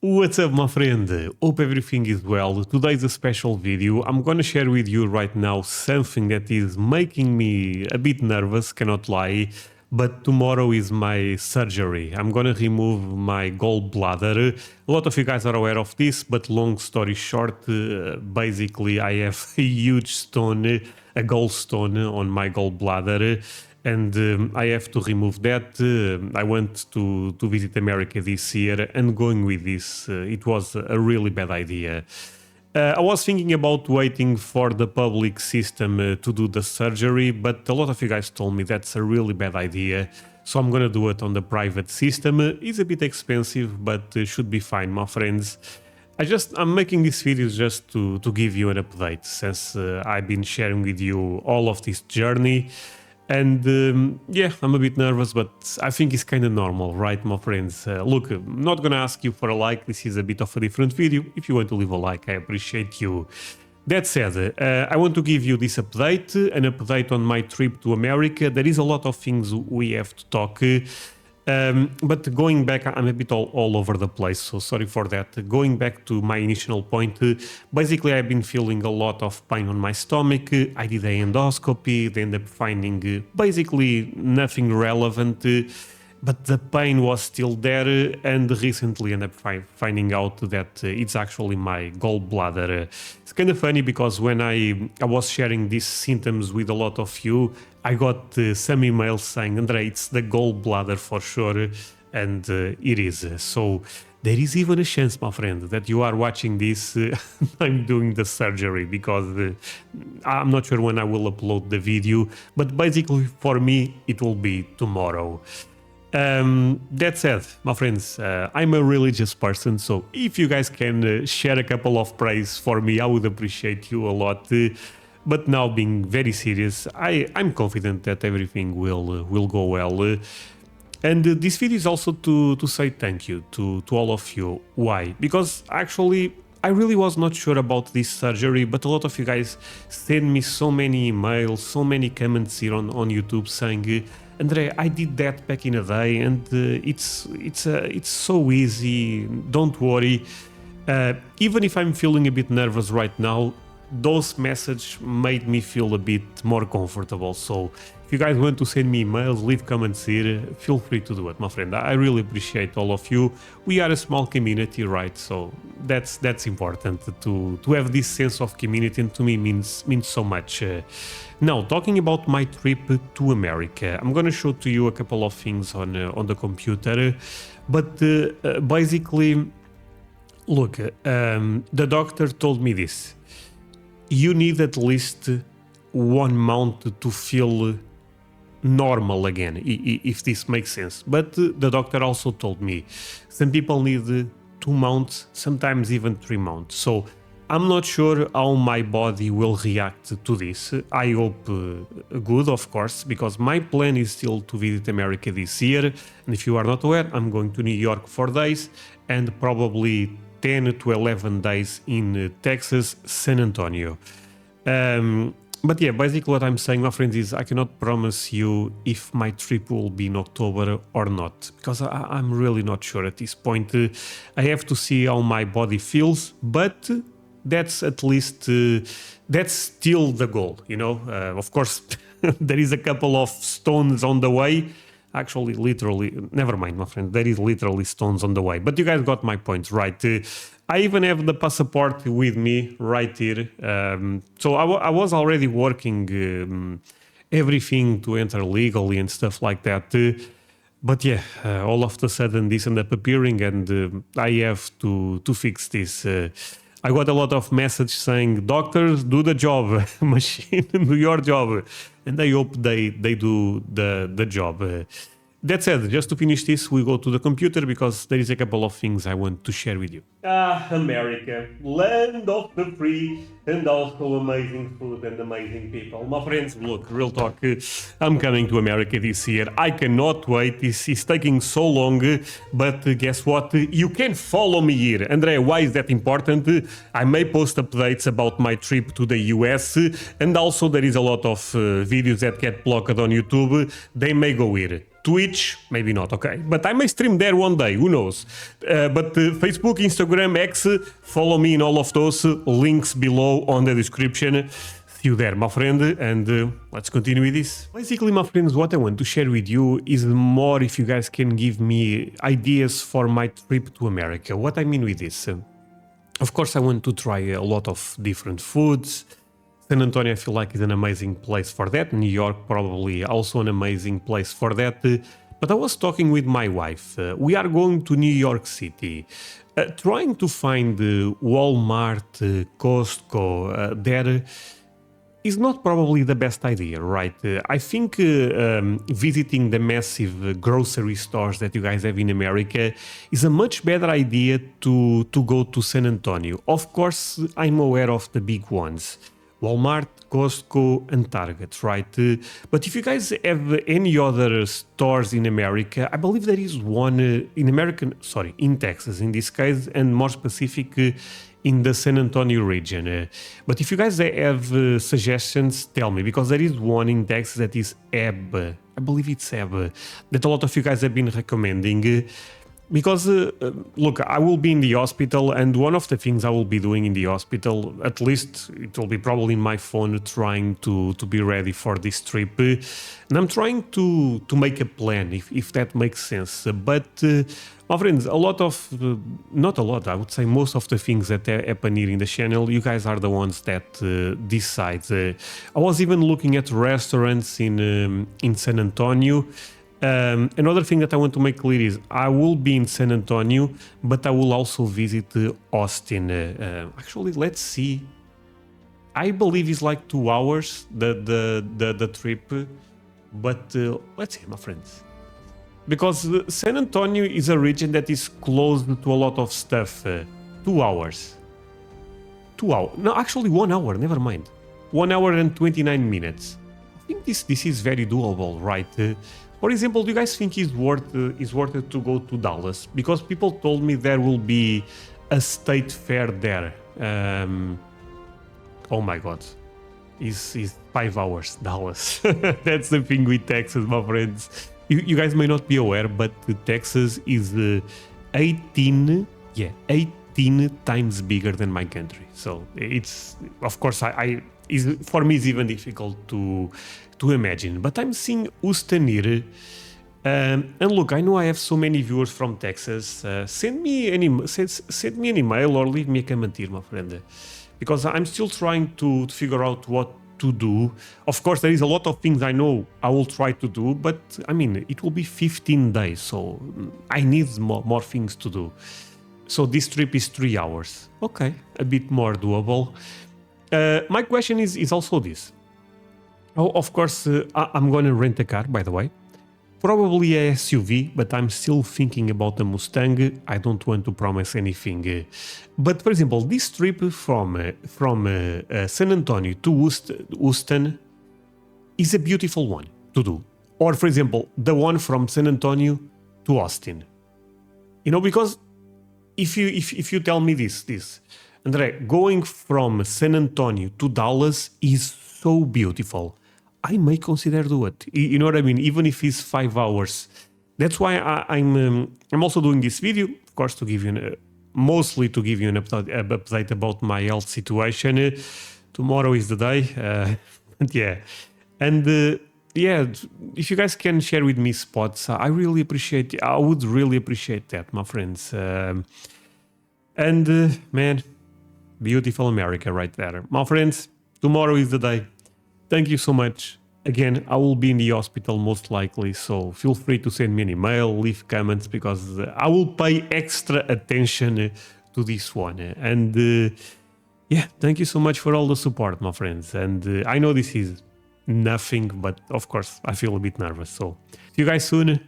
What's up, my friend? Hope everything is well. Today is a special video. I'm gonna share with you right now something that is making me a bit nervous, cannot lie. But tomorrow is my surgery. I'm gonna remove my gallbladder. A lot of you guys are aware of this, but long story short, basically I have a huge stone, a gallstone on my gallbladder. And I have to remove that. I went to visit America this year, and going with this, it was a really bad idea. I was thinking about waiting for the public system to do the surgery, but a lot of you guys told me that's a really bad idea. So I'm gonna do it on the private system. It's a bit expensive, but should be fine, my friends. I'm making this video just to give you an update, since I've been sharing with you all of this journey. And yeah, I'm a bit nervous, but I think it's kind of normal, right, my friends? Look, I'm not gonna ask you for a like. This is a bit of a different video. If you want to leave a like, I appreciate you. That said, I want to give you this update, an update on my trip to America. There is a lot of things we have to talk. But going back, I'm a bit all over the place, so sorry for that. Going back to my initial point, basically I've been feeling a lot of pain on my stomach. I did an endoscopy, they ended up finding basically nothing relevant, but the pain was still there, and recently ended up finding out that it's actually my gallbladder. It's kind of funny because when I was sharing these symptoms with a lot of you, I got some emails saying, Andre, it's the gallbladder for sure, and it is. So there is even a chance, my friend, that you are watching this I'm doing the surgery, because I'm not sure when I will upload the video, but basically for me it will be tomorrow. That said, my friends, I'm a religious person, so if you guys can share a couple of praise for me, I would appreciate you a lot. But now, being very serious, I'm confident that everything will go well. And this video is also to say thank you to all of you. Why? Because actually I really was not sure about this surgery, but a lot of you guys send me so many emails, so many comments here on YouTube saying, Andre, I did that back in a day, and it's so easy, don't worry. Even if I'm feeling a bit nervous right now, those messages made me feel a bit more comfortable. So if you guys want to send me emails, leave comments here, feel free to do it, my friend. I really appreciate all of you. We are a small community, right? So that's important to have this sense of community, and to me means so much. Now, talking about my trip to America, I'm gonna show to you a couple of things on the computer, but basically, look, the doctor told me this. You need at least 1 month to feel normal again, if this makes sense. But the doctor also told me some people need 2 months, sometimes even 3 months. So I'm not sure how my body will react to this. I hope good, of course, because my plan is still to visit America this year. And if you are not aware, I'm going to New York 4 days and probably 10 to 11 days in Texas, San Antonio. But yeah, basically what I'm saying, my friends, is I cannot promise you if my trip will be in October or not, because I'm really not sure at this point. I have to see how my body feels, but that's at least, that's still the goal, you know. Of course, there is a couple of stones on the way. Actually, literally, never mind, my friend, there is literally stones on the way. But you guys got my point, right? I even have the passport with me right here. So I was already working everything to enter legally and stuff like that. But yeah, all of a sudden this ended up appearing, and I have to fix this. I got a lot of messages saying, doctors, do the job, machine, do your job. And I hope they do the job. That said, just to finish this, we go to the computer because there is a couple of things I want to share with you. America, land of the free, and also amazing food and amazing people. My friends, look, real talk, I'm coming to America this year. I cannot wait. This is taking so long, but guess what? You can follow me here. Andre, why is that important? I may post updates about my trip to the US, and also there is a lot of videos that get blocked on YouTube. They may go here. Twitch, maybe not, okay. But I may stream there one day, who knows. But Facebook, Instagram, X, follow me in all of those links below on the description. See you there, my friend, and let's continue with this. Basically, my friends, what I want to share with you is more if you guys can give me ideas for my trip to America. What I mean with this? Of course, I want to try a lot of different foods. San Antonio, I feel like, is an amazing place for that. New York, probably also an amazing place for that. But I was talking with my wife. We are going to New York City, trying to find Walmart, Costco there. Is not probably the best idea, right? I think visiting the massive grocery stores that you guys have in America is a much better idea to go to San Antonio. Of course, I'm aware of the big ones. Walmart, Costco, and Target, right? But if you guys have any other stores in America, I believe there is one in Texas in this case, and more specific in the San Antonio region. But if you guys have suggestions, tell me, because there is one in Texas that is Ebb. I believe it's Ebb, that a lot of you guys have been recommending. Because, look, I will be in the hospital, and one of the things I will be doing in the hospital, at least it will be probably in my phone, trying to be ready for this trip. And I'm trying to make a plan, if that makes sense. But, my friends, not a lot, I would say most of the things that happen here in the channel, you guys are the ones that decide. I was even looking at restaurants in San Antonio. Another thing that I want to make clear is I will be in San Antonio, but I will also visit Austin. Actually, let's see. I believe it's like 2 hours the trip, but let's see, my friends. Because San Antonio is a region that is close to a lot of stuff. 2 hours. 2 hours. No, actually 1 hour. Never mind. 1 hour and 29 minutes. I think this is very doable, right? For example, do you guys think it's worth it to go to Dallas? Because people told me there will be a state fair there. Oh my god. It's 5 hours, Dallas. That's the thing with Texas, my friends. You guys may not be aware, but Texas is 18 times bigger than my country. So it's, of course, for me it's even difficult to imagine. But I'm seeing Houston here. And look, I know I have so many viewers from Texas. Send me an email or leave me a comment here, my friend. Because I'm still trying to figure out what to do. Of course, there is a lot of things I know I will try to do, but I mean, it will be 15 days, so I need more things to do. So this trip is 3 hours. Okay, a bit more doable. My question is also this. Oh, of course, I'm going to rent a car, by the way. Probably a SUV, but I'm still thinking about the Mustang. I don't want to promise anything. But for example, this trip from San Antonio to Houston is a beautiful one to do. Or for example, the one from San Antonio to Austin. You know, because if you tell me this, Andre, going from San Antonio to Dallas is so beautiful. I may consider do it. You know what I mean? Even if it's 5 hours. That's why I'm also doing this video, of course, to give you mostly to give you an update about my health situation. Tomorrow is the day. But yeah, and yeah, if you guys can share with me spots, I really appreciate it. I would really appreciate that, my friends. And man, beautiful America right there, my friends. Tomorrow is the day. Thank you so much. Again, I will be in the hospital most likely, so feel free to send me an email, leave comments, because I will pay extra attention to this one. And yeah, thank you so much for all the support, my friends. And I know this is nothing, but of course I feel a bit nervous. So see you guys soon.